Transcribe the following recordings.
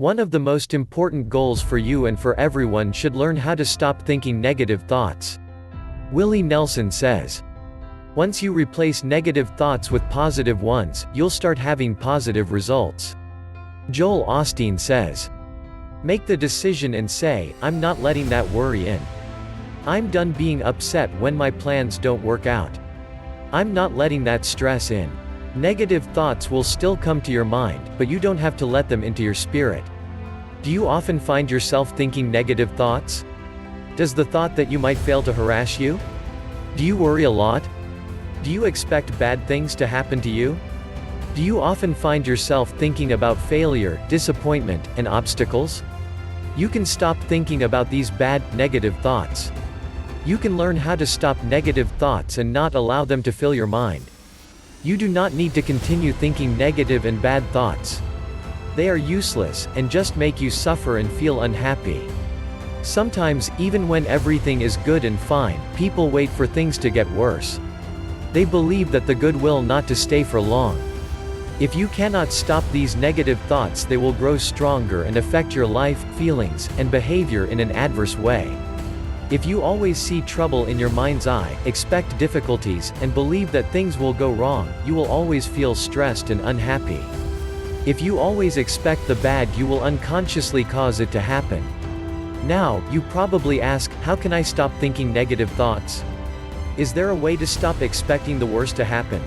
One of the most important goals for you and for everyone should learn how to stop thinking negative thoughts. Willie Nelson says, "Once you replace negative thoughts with positive ones, you'll start having positive results." Joel Osteen says, "Make the decision and say, I'm not letting that worry in. I'm done being upset when my plans don't work out. I'm not letting that stress in." Negative thoughts will still come to your mind, but you don't have to let them into your spirit. Do you often find yourself thinking negative thoughts? Does the thought that you might fail to harass you? Do you worry a lot? Do you expect bad things to happen to you? Do you often find yourself thinking about failure, disappointment, and obstacles? You can stop thinking about these bad, negative thoughts. You can learn how to stop negative thoughts and not allow them to fill your mind. You do not need to continue thinking negative and bad thoughts. They are useless, and just make you suffer and feel unhappy. Sometimes, even when everything is good and fine, people wait for things to get worse. They believe that the good will not to stay for long. If you cannot stop these negative thoughts, they will grow stronger and affect your life, feelings, and behavior in an adverse way. If you always see trouble in your mind's eye, expect difficulties, and believe that things will go wrong, you will always feel stressed and unhappy. If you always expect the bad, you will unconsciously cause it to happen. Now, you probably ask, how can I stop thinking negative thoughts? Is there a way to stop expecting the worst to happen?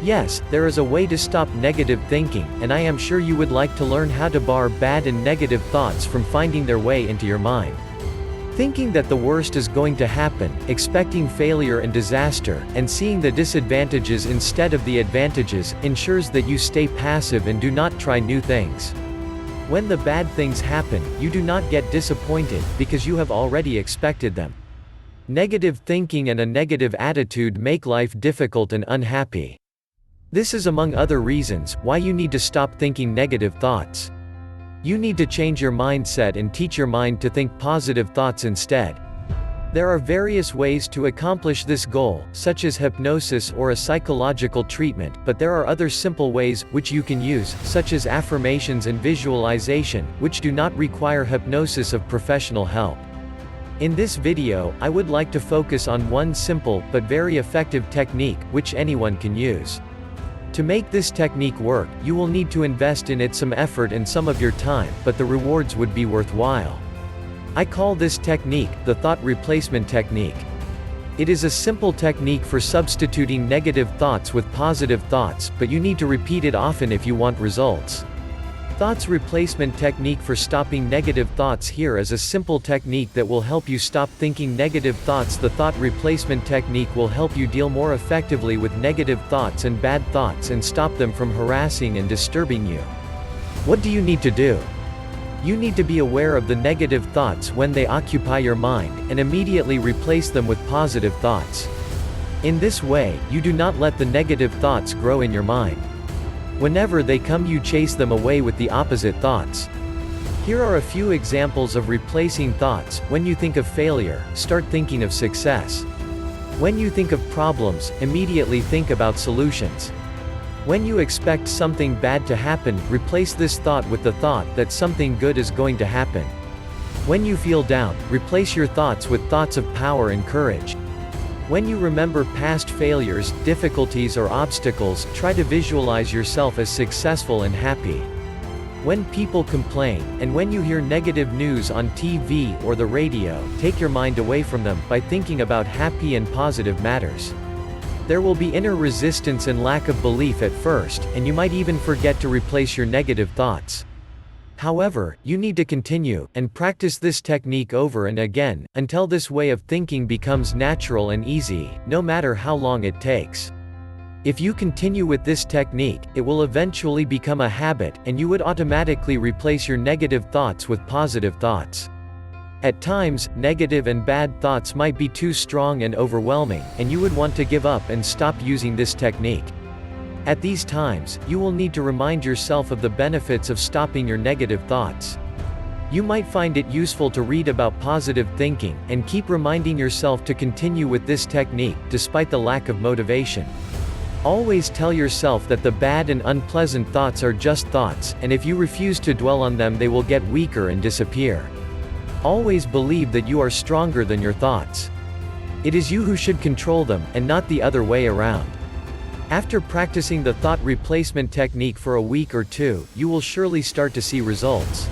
Yes, there is a way to stop negative thinking, and I am sure you would like to learn how to bar bad and negative thoughts from finding their way into your mind. Thinking that the worst is going to happen, expecting failure and disaster, and seeing the disadvantages instead of the advantages, ensures that you stay passive and do not try new things. When the bad things happen, you do not get disappointed, because you have already expected them. Negative thinking and a negative attitude make life difficult and unhappy. This is among other reasons why you need to stop thinking negative thoughts. You need to change your mindset and teach your mind to think positive thoughts instead. There are various ways to accomplish this goal, such as hypnosis or a psychological treatment, but there are other simple ways which you can use, such as affirmations and visualization, which do not require hypnosis of professional help. In this video, I would like to focus on one simple, but very effective technique, which anyone can use. To make this technique work, you will need to invest in it some effort and some of your time, but the rewards would be worthwhile. I call this technique the thought replacement technique. It is a simple technique for substituting negative thoughts with positive thoughts, but you need to repeat it often if you want results. Thoughts replacement technique for stopping negative thoughts. Here is a simple technique that will help you stop thinking negative thoughts. The thought replacement technique will help you deal more effectively with negative thoughts and bad thoughts and stop them from harassing and disturbing you. What do you need to do? You need to be aware of the negative thoughts when they occupy your mind, and immediately replace them with positive thoughts. In this way, you do not let the negative thoughts grow in your mind. Whenever they come, you chase them away with the opposite thoughts. Here are a few examples of replacing thoughts. When you think of failure, start thinking of success. When you think of problems, immediately think about solutions. When you expect something bad to happen, replace this thought with the thought that something good is going to happen. When you feel down, replace your thoughts with thoughts of power and courage. When you remember past failures, difficulties or obstacles, try to visualize yourself as successful and happy. When people complain, and when you hear negative news on TV or the radio, take your mind away from them, by thinking about happy and positive matters. There will be inner resistance and lack of belief at first, and you might even forget to replace your negative thoughts. However, you need to continue, and practice this technique over and again, until this way of thinking becomes natural and easy, no matter how long it takes. If you continue with this technique, it will eventually become a habit, and you would automatically replace your negative thoughts with positive thoughts. At times, negative and bad thoughts might be too strong and overwhelming, and you would want to give up and stop using this technique. At these times, you will need to remind yourself of the benefits of stopping your negative thoughts. You might find it useful to read about positive thinking, and keep reminding yourself to continue with this technique, despite the lack of motivation. Always tell yourself that the bad and unpleasant thoughts are just thoughts, and if you refuse to dwell on them they will get weaker and disappear. Always believe that you are stronger than your thoughts. It is you who should control them, and not the other way around. After practicing the thought replacement technique for a week or two, you will surely start to see results.